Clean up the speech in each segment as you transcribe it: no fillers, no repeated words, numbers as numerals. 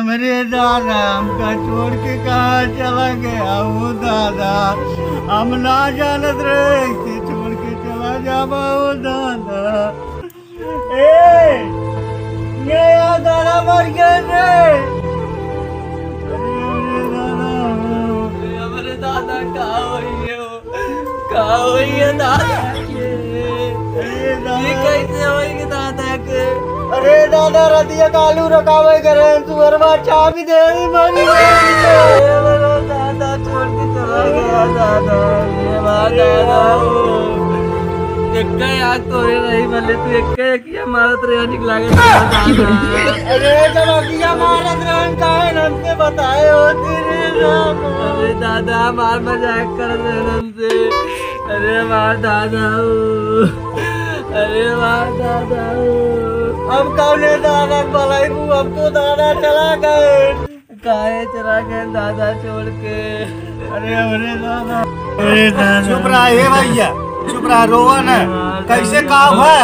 मेरे दादा हमका छोड़ के कहाँ चला गया वो दादा, हम ना जानत रहे कि छोड़ के चला जावा वो दादा। ये दादा मर गए रे। हमारे दादा कहाँ हुई है दादा ये कैसे होगी दादा के? अरे दादा रतिया कालू रखावे करे सुअर बच्चा भी दे मरी दादा छोड़ के चला गया दादा। ये दादा एक आग तोड़े रही भले तू एक किया मारत रहे निकला गया दादा। अरे जब किया मारत रहे काहे हमसे बताए होती रे दादा। अरे दादा मार मजाक कर रहे हमसे। अरे मार दादा अरे मार दादा अब कौन है दादा भलाई अब तो दादा चला गए। काहे चला गए दादा छोड़ के? अरे दादा चुप रहा है भैया, चुप रहा, रोवा न। कैसे काम है?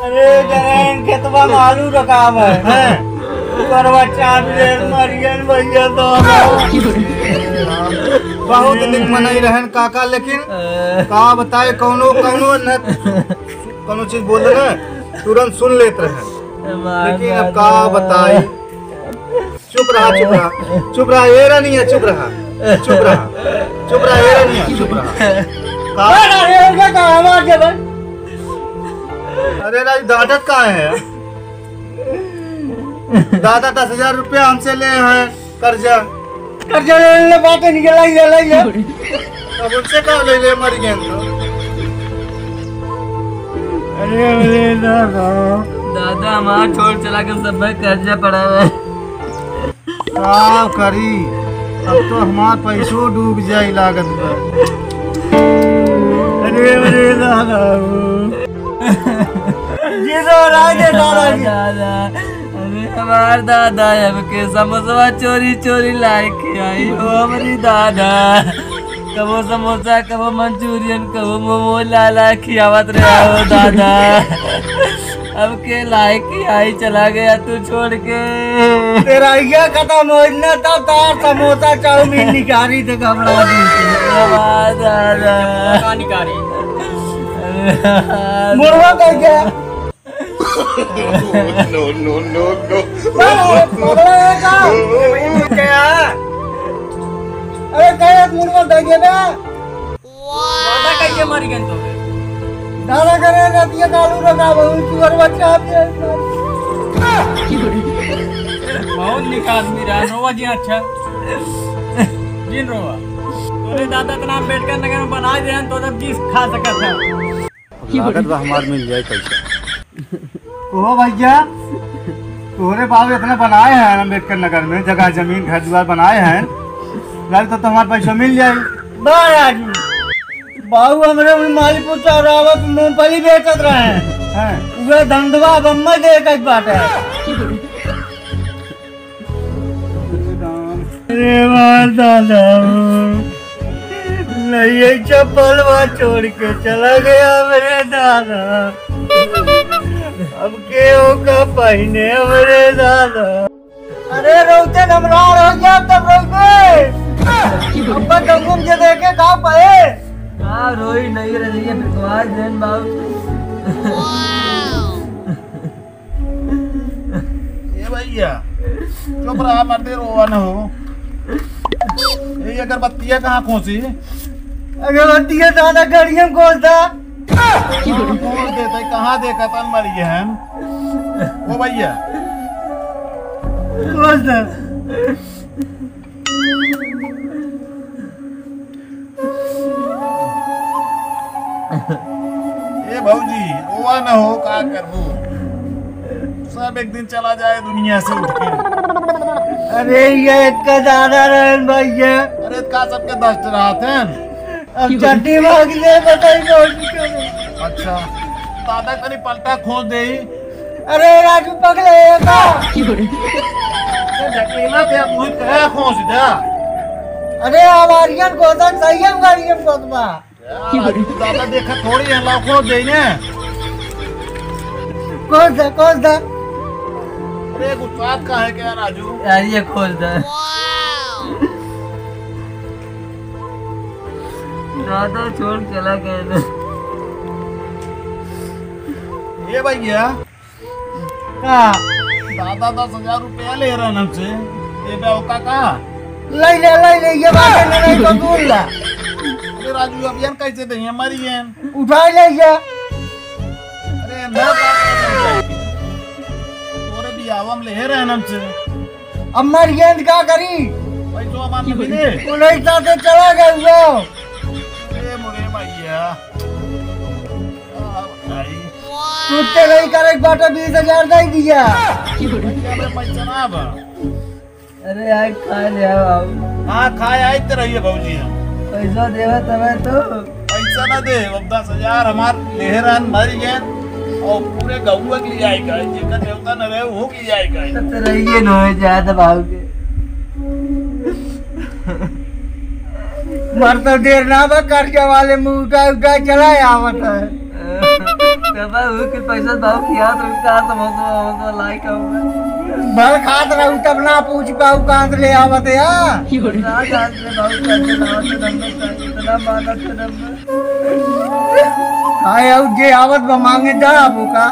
अरे जरैन खेतवा में आलू रखाव है पर बच्चा मरियन भैया तो बहुत निक मनाई रहन काका, लेकिन का बताए कोनो चीज बोल रहे तुरंत सुन लेते रहे, लेकिन अब का बताई। चुप रहा ये नहीं है, चुप रहा ये नहीं है, चुप रहा। अरे राज दादा कहाँ है? दादा 10,000 रुपया हमसे ले हैं कर्जा लेने बातें निकल अब उनसे कहाँ ले मर गए तो। अरे दादा हमारा छोड़ चला के सब कर्जा पड़ा है। क्या करी अब तो हमार पैसों डूब जाए लागत में। अरे दादा जी तो दादा अरे हमार दादा के समोसा चोरी लाए के आई हो हमारी दादा। कबो समोसा कबो मंचूरियन कबो मोमो ला खियावत रहे हो दादा। अब के लायक ही आई चला गया तू छोड़ के। तेरा ये खत्म हो ना तब तार समोसा चाउमीन निकारी थे घबरा दी दादा निकारी मुर्गा कर गया। नो अरे क्या मुर्गा कर गया दादा कैसे मर गए तो? दादा करे रतिया कालू रखा सुअर बच्चा बहुत निक आदमी रहा रोवा जी। अच्छा जिन रोवा तोरे दादा का नाम बेटकर नगर में बना दे तो तब जी खा सकता था। लागत बा हमार मिल जाए पैसा। ओ भैया तोरे बाबू इतना बनाए हैं अम्बेडकर नगर में जगह जमीन घर द्वार बनाए हैं, तो तुम्हारा पैसा मिल जाए। बाबू हमारे मालीपुर चौराहा पे मूंगफली बेचत रहे हैं वह धंधवा बम्मा दे एक बात है। अरे दादा नहीं चप्पल छोड़ के चला गया मेरे दादा। अब के होगा पहने मेरे दादा। अरे रोते नमरार हो गया तब रोके घूम के देखे कहाँ पाए। हाँ रोई नहीं रही है फिर जैन बाबू। ये भैया चुप रहा मरते रोवा न हो। ये अगरबत्तियाँ कहाँ खोसी? अगरबत्तियाँ दादा गाड़ियों में खोलता खोल देता कहाँ देखा तन मर गए हैं वो भैया खोलता। ये भाऊजी रोवा न हो का करबू सब एक दिन चला जाए दुनिया से उठ के। अरे ये का दादा रहन भैया। अरे का सबके दस्त रात हैं अब चट्टी मांग ले बताई अच्छा दादा करी पलटा खोल दे। अरे राजू पगले का ढकेला पे मुझे कहे खोस दे। अरे हमारियन गोदन सही है गाड़ियन गोदमा दादा देखा थोड़ी है लाखों दे ने खोल दे। अरे गुस्सात का है क्या राजू? यार ये खोल दे। दादा छोड़ चला गया। ये भैया का दादा 10,000 रुपया ले रहा हमसे, ये बेवका का? ले ले ये बात नहीं तो बोल ला। अरे राजू अब यार कैसे देंगे हमारी येन? उठा ले जा। अरे ना तोरे भी आवाम ले रहे हमसे, अब मर गेंद का करी? भाई तो हमारे नहीं मिले। उन्हीं साथे चला गया वो। अरे मोरे भैया भाई टूटते नहीं करे बाटा 20,000 दे दिया। भैया मैं पैसा ना बा। अरे यार खा ले बाबू। हाँ खाए आए तो रहिए भाजी, पैसा देवा तब तो पैसा ना दे। अब 10,000 हमार लेहरान मर गए और पूरे गौवा के लिए आएगा, जेकर देवता न रहे वो के लिए आएगा। तो रहिए न हो जाए बाबू के। मर तो देर ना बा, कर्जा वाले मुंह उठा चला आवत है। बाबू के पैसा बाबू की याद रखता समोसा लाइक होगा। भर खात रहू तब ना पूछ पाऊ कहाँ से ले आवत है यार। आए जे आवत बा मांगे जा आपू का।